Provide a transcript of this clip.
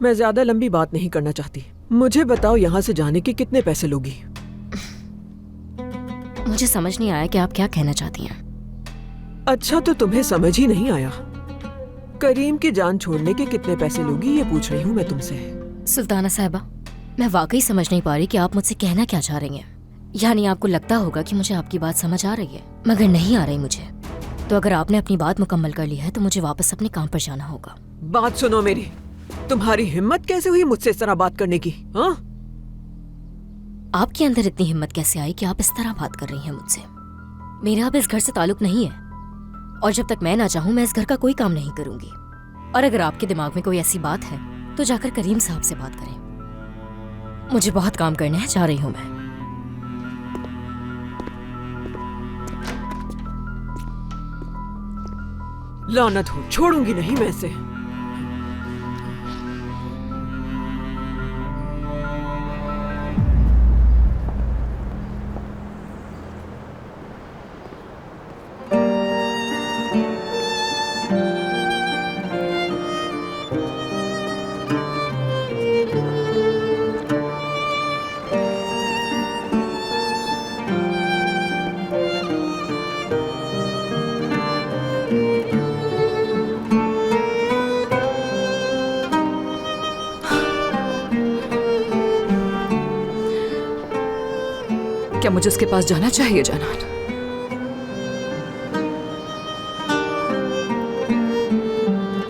मैं ज्यादा लंबी बात नहीं करना चाहती। मुझे बताओ यहाँ से जाने के कितने पैसे लोगी? मुझे समझ नहीं आया कि आप क्या कहना चाहती हैं। अच्छा, तो तुम्हें समझ ही नहीं आया? करीम की जान छोड़ने के कितने पैसे लोगी ये पूछ रही हूँ मैं तुमसे। सुल्ताना साहिबा, मैं वाकई समझ नहीं पा रही कि आप मुझसे कहना क्या चाह रही हैं। यानी आपको लगता होगा कि मुझे आपकी बात समझ आ रही है, मगर नहीं आ रही मुझे। तो अगर आपने अपनी बात मुकम्मल कर ली है तो मुझे वापस अपने काम पर जाना होगा। बात सुनो मेरी, तुम्हारी हिम्मत कैसे हुई मुझसे इस तरह बात करने की? हाँ, आपके अंदर इतनी हिम्मत कैसे आई कि आप इस तरह बात कर रही हैं मुझसे? मेरा अब इस घर से ताल्लुक नहीं है, और जब तक मैं ना चाहूं मैं इस घर का कोई काम नहीं करूंगी। और अगर आपके दिमाग में कोई ऐसी बात है तो जाकर करीम साहब से बात करें। मुझे बहुत काम करने हैं, जा रही हूं मैं। लानत हो, छोड़ूंगी नहीं मैं इसे। क्या मुझे उसके पास जाना चाहिए जानान?